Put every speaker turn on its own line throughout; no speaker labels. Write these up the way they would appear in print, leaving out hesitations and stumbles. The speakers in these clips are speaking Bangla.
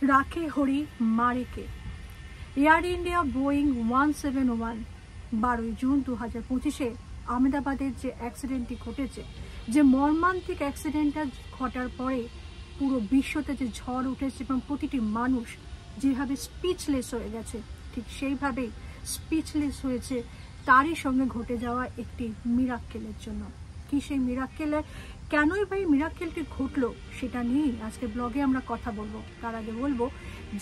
রাখে হরি মারেকে। এয়ার ইন্ডিয়া বোয়িং 171 12 জুন 2025 আহমেদাবাদের যে অ্যাক্সিডেন্টটি ঘটেছে, যে মর্মান্তিক অ্যাক্সিডেন্টটা ঘটার পরে পুরো বিশ্বতে যে ঝড় উঠেছে এবং প্রতিটি মানুষ যেভাবে স্পিচলেস হয়ে গেছে, ঠিক সেইভাবেই স্পিচলেস হয়েছে তারই সঙ্গে ঘটে যাওয়া একটি মিরাক্কেলের জন্য। কি সেই মিরাক্কেলের, কেনই ভাই মিরাক্কেলটি ঘটলো, সেটা নিয়েই আজকে ব্লগে আমরা কথা বলবো। তার আগে বলবো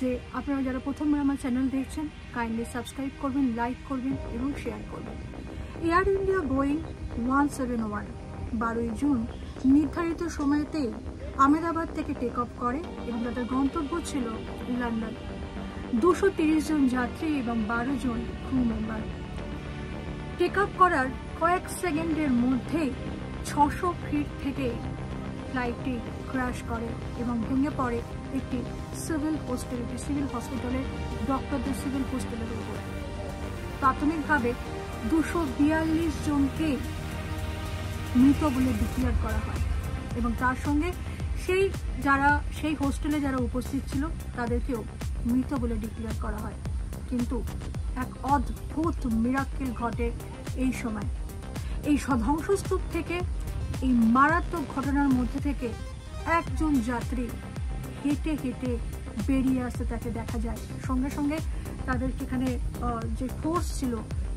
যে আপনারা যারা প্রথমবার আমার চ্যানেল দেখছেন, কাইন্ডলি সাবস্ক্রাইব করবেন, লাইক করবেন এবং শেয়ার করবেন। এয়ার ইন্ডিয়া বোয়িং 171 12 জুন নির্ধারিত সময়তেই আহমেদাবাদ থেকে টেক অফ করে এবং তাদের গন্তব্য ছিল লন্ডন। 230 জন যাত্রী এবং 12 জন ক্রু মেম্বার। টেক অফ করার কয়েক সেকেন্ডের মধ্যেই 600 ফিট থেকে ফ্লাইটটি ক্র্যাশ করে এবং ভেঙে পড়ে একটি সিভিল হসপিটালের ডক্টরদের সিভিল হোস্টেলের উপরে। প্রাথমিকভাবে 242 জনকে মৃত বলে ডিক্লেয়ার করা হয় এবং তার সঙ্গে সেই হোস্টেলে যারা উপস্থিত ছিল তাদেরকেও মৃত বলে ডিক্লেয়ার করা হয়। কিন্তু এক অদ্ভুত মিরাক্কেল ঘটে এই সময়। এই ধ্বংসস্তূপ থেকে, এই মারাত্মক ঘটনার মধ্যে থেকে একজন যাত্রী হেঁটে হেঁটে বেরিয়ে আসতে তাকে দেখা যায়। সঙ্গে সঙ্গে তাদের এখানে যে ফোর্স ছিল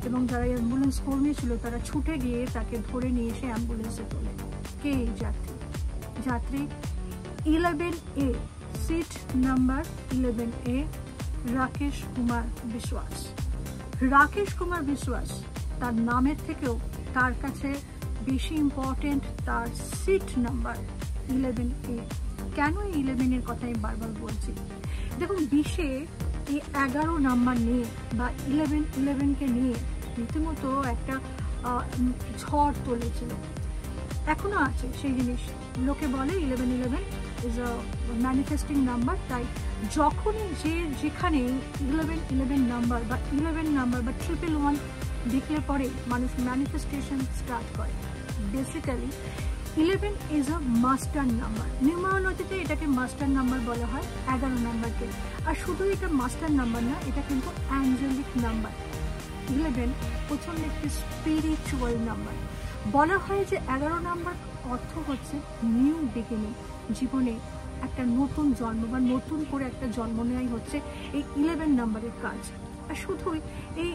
এবং যারা অ্যাম্বুলেন্স কর্মী ছিল তারা ছুটে গিয়ে তাকে ধরে নিয়ে এসে অ্যাম্বুলেন্সে তোলে। কে এই যাত্রী 11A, seat number 11A, Rakesh Kumar Biswas. Rakesh Kumar Biswas তার নামের থেকেও তার কাছে বেশি ইম্পর্টেন্ট তার সিট নাম্বার 11A। কেন এই 11 এর কথা আমি বারবার বলছি? দেখুন, বিশ্বে এই 11 নাম্বার নিয়ে বা 11কে নিয়ে রীতিমতো একটা ঝড় তুলেছিল। এখনো আছে সেই জিনিস। লোকে বলে 1111 ইজ আ ম্যানিফেস্টিং নাম্বার। তাই যখনই যেখানে 1111 নাম্বার বা 11 নাম্বার বা 111 দেখলে পরে মানুষ ম্যানিফেস্টেশন স্টার্ট করে। Basically 11 is a master number. নিউমারোলজিতে এটাকে মাস্টার নাম্বার বলা হয়, 11 নাম্বারকে। আর শুধু এটা মাস্টার নাম্বার না, এটা কিন্তু অ্যাঞ্জেলিক নাম্বার। 11 প্রথমে একটি স্পিরিচুয়াল নাম্বার। বলা হয় যে 11 নাম্বার অর্থ হচ্ছে নিউ বিগিনিং। জীবনে একটা নতুন জন্ম বা নতুন করে একটা জন্ম নেওয়াই হচ্ছে এই 11 নাম্বারের কাজ। আর শুধুই এই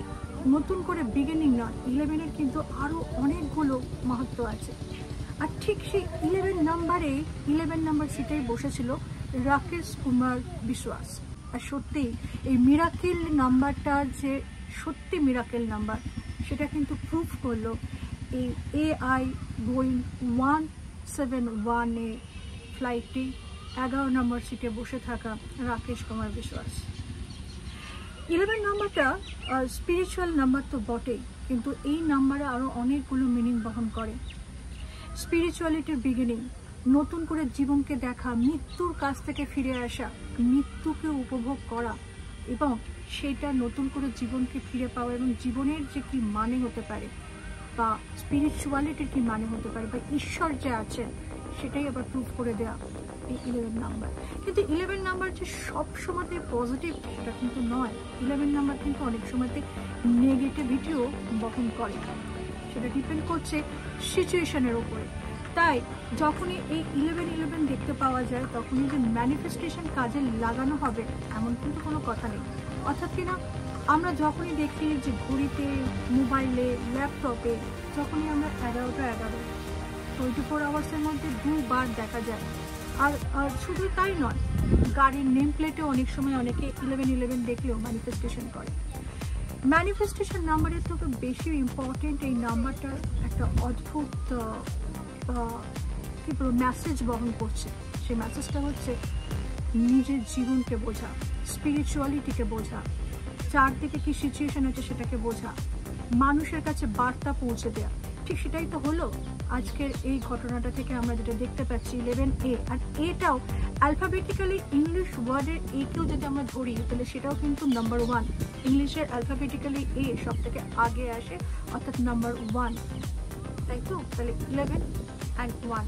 নতুন করে বিগিনিং নয়, 11-এর কিন্তু আরও অনেকগুলো মাহাত্ম্য আছে। আর ঠিক সেই 11 নাম্বার সিটেই বসেছিল রাকেশ কুমার বিশ্বাস। আর সত্যি এই মিরাকেল নাম্বারটা যে সত্যি মিরাকেল নাম্বার, সেটা কিন্তু প্রুফ করলো এই AI বোয়িং 171 ফ্লাইটটি 11 নম্বর সিটে বসে থাকা রাকেশ কুমার বিশ্বাস। 11 নাম্বারটা স্পিরিচুয়াল নাম্বার তো বটেই, কিন্তু এই নাম্বারে আরও অনেকগুলো মিনিং বহন করে। স্পিরিচুয়ালিটির বিগিনিং, নতুন করে জীবনকে দেখা, মৃত্যুর কাছ থেকে ফিরে আসা, মৃত্যুকে উপভোগ করা এবং সেটা নতুন করে জীবনকে ফিরে পাওয়া এবং জীবনের যে কি মানে হতে পারে বা স্পিরিচুয়ালিটির কি মানে হতে পারে বা ঈশ্বর যে আছেন সেটাই আবার প্রুভ করে দেওয়া এই 11 নাম্বার। কিন্তু 11 নাম্বার যে সব সময়তে পজিটিভ সেটা কিন্তু নয়। 11 নাম্বার কিন্তু অনেক সময়তে নেগেটিভিটিও বহন করে। সেটা ডিপেন্ড করছে সিচুয়েশনের উপরে। তাই যখনই এই 11 দেখতে পাওয়া যায়, তখনই যে ম্যানিফেস্টেশন কাজে লাগানো হবে এমন কিন্তু কোনো কথা নেই। অর্থাৎ কিনা আমরা যখনই দেখি যে ঘড়িতে, মোবাইলে, ল্যাপটপে যখনই আমরা 11টা 24 আওয়ার্সের মধ্যে 2 বার দেখা যায়। আর শুধু তাই নয়, গাড়ির নেম প্লেটেও অনেক সময় অনেকে 11 দেখলেও ম্যানিফেস্টেশন করে। ম্যানিফেস্টেশন নাম্বারের থেকে বেশি ইম্পর্টেন্ট এই নাম্বারটার একটা অদ্ভুত কি বলবো মেসেজ বহন করছে। সেই মেসেজটা হচ্ছে নিজের জীবনকে বোঝা, স্পিরিচুয়ালিটিকে বোঝা, চারদিকে কি সিচুয়েশন আছে সেটাকে বোঝা, মানুষের কাছে বার্তা পৌঁছে দেওয়া। ঠিক সেটাই তো হলো আজকের এই ঘটনাটা থেকে আমরা যেটা দেখতে পাচ্ছি 11A। আর এটাও অ্যালফাবেটিক্যালি ইংলিশ ওয়ার্ডের একেও যদি আমরা ধরি তাহলে সেটাও কিন্তু নাম্বার 1। ইংলিশের অ্যালফাবেটিক্যালি এ সব থেকে আগে আসে, অর্থাৎ নাম্বার 1, তাই তো? তাহলে 11 and 1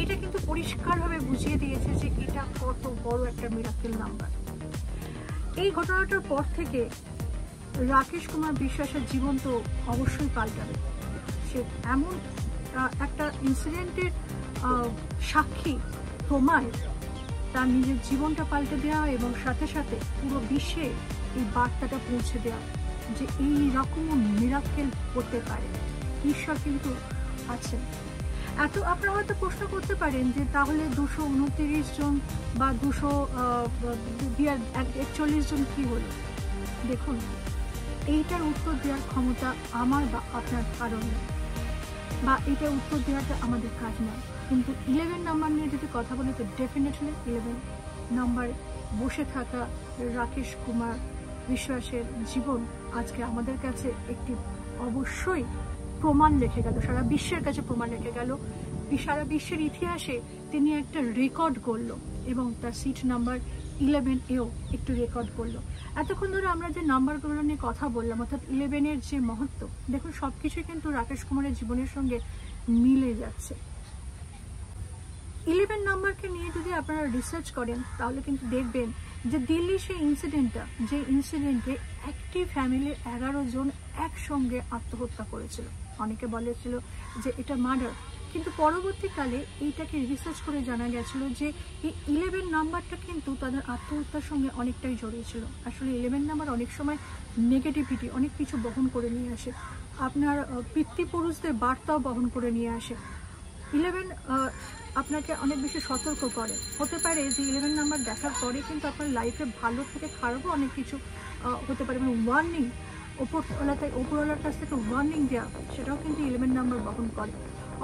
এটা কিন্তু পরিষ্কারভাবে বুঝিয়ে দিয়েছে যে এটা কত বড় একটা মিরাকেল নাম্বার। এই ঘটনাটার পর থেকে রাকেশ কুমার বিশ্বাসের জীবন তো অবশ্যই পাল্টাবে। সে এমন একটা ইনসিডেন্টের সাক্ষী, প্রমাণ, তার নিজের জীবনটা পাল্টে দেওয়া এবং সাথে সাথে পুরো বিশ্বে এই বার্তাটা পৌঁছে দেওয়া যে এই রকমও মিরাকেল হতে পারে, ঈশ্বর কিন্তু আছেন। এত আপনারা হয়তো প্রশ্ন করতে পারেন যে তাহলে 229 জন বা 241 জন কি হলো? দেখুন, এইটার উত্তর দেওয়ার ক্ষমতা আমার বা আপনার কারণ নেই, বা এটার উত্তর দেওয়াটা আমাদের কাজ নয়। কিন্তু 11 নাম্বার নিয়ে যদি কথা বলি তো ডেফিনেটলি 11 নাম্বারে বসে থাকা রাকেশ কুমার বিশ্বাসের জীবন আজকে আমাদের কাছে একটি অবশ্যই প্রমাণ রেখে গেল, সারা বিশ্বের কাছে প্রমাণ রেখে গেল। সারা বিশ্বের ইতিহাসে তিনি একটা রেকর্ড করলো এবং তার সিট নাম্বার 11-এও একটু রেকর্ড করলো। এতক্ষণ ধরে আমরা যে নাম্বারগুলো নিয়ে কথা বললাম, অর্থাৎ 11-এর যে মহত্ব, দেখুন সবকিছুই কিন্তু রাকেশ কুমারের জীবনের সঙ্গে মিলে যাচ্ছে। 11 নাম্বারকে নিয়ে যদি আপনারা রিসার্চ করেন তাহলে কিন্তু দেখবেন যে দিল্লি সেই ইনসিডেন্টটা, যে ইনসিডেন্টে একটি ফ্যামিলির 11 জন একসঙ্গে আত্মহত্যা করেছিল। অনেকে বলেছিল যে এটা মার্ডার, কিন্তু পরবর্তীকালে এইটাকে রিসার্চ করে জানা গেছিল যে এই 11 নাম্বারটা কিন্তু তাদের আত্মহত্যার সঙ্গে অনেকটাই জড়িয়ে ছিল। আসলে 11 নাম্বার অনেক সময় নেগেটিভিটি অনেক কিছু বহন করে নিয়ে আসে, আপনার পিতৃপুরুষদের বার্তাও বহন করে নিয়ে আসে। 11 আপনাকে অনেক বেশি সতর্ক করে। হতে পারে যে 11 নাম্বার দেখার পরে কিন্তু আপনার লাইফে ভালো থেকে খারাপও অনেক কিছু হতে পারে, মানে ওয়ার্নিং, ওপরওয়ালার কাছ থেকে ওয়ার্নিং দেওয়া, সেটাও কিন্তু 11 নাম্বার বহন করে।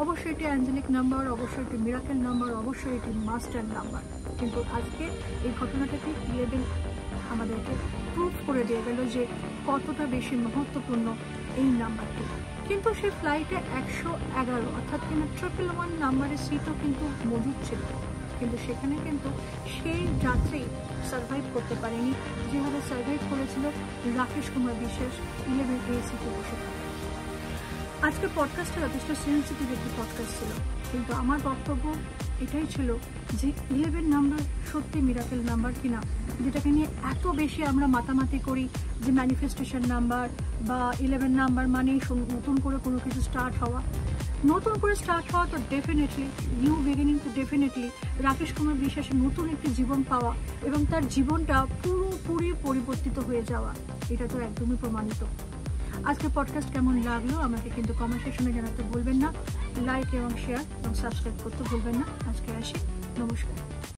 অবশ্যই এটি অ্যাঞ্জেলিক নাম্বার, অবশ্যই এটি মিরাকেল নাম্বার, অবশ্যই এটি মাস্টার নাম্বার। কিন্তু আজকে এই ঘটনাটাকে 11 আমাদেরকে প্রুভ করে দিয়ে গেল যে কতটা বেশি মহত্বপূর্ণ এই নাম্বারটি। কিন্তু সেই ফ্লাইটে 111 অর্থাৎ কিনা 111 নাম্বারের সিটও কিন্তু মজুদ ছিল, কিন্তু সেখানে কিন্তু সেই যাত্রী সার্ভাইভ করতে পারেনি যেভাবে সার্ভাইভ করেছিল রাকেশ কুমার বিশ্বাস 11A সিটে বসে। আজকে পডকাস্টটা যথেষ্ট সেন্সিটিভ একটি পডকাস্ট ছিল, কিন্তু আমার বক্তব্য এটাই ছিল যে 11 নাম্বার সত্যি মিরাকেল নাম্বার কিনা, যেটাকে নিয়ে এত বেশি আমরা মাতামাতি করি যে ম্যানিফেস্টেশন নাম্বার বা 11 নাম্বার মানেই নতুন করে কোনো কিছু স্টার্ট হওয়া। নতুন করে স্টার্ট হওয়া তো ডেফিনেটলি, নিউ বিগিনিং তো ডেফিনেটলি, রাকেশ কুমার বিশ্বাসের নতুন একটি জীবন পাওয়া এবং তার জীবনটা পুরোপুরি পরিবর্তিত হয়ে যাওয়া, এটা তো একদমই প্রমাণিত। আজকে পডকাস্ট কেমন লাগলো আমাকে কিন্তু কমেন্ট সেকশনে জানাতে ভুলবেন না, লাইক এবং শেয়ার এবং সাবস্ক্রাইব করতে ভুলবেন না। আজকে আসি, নমস্কার।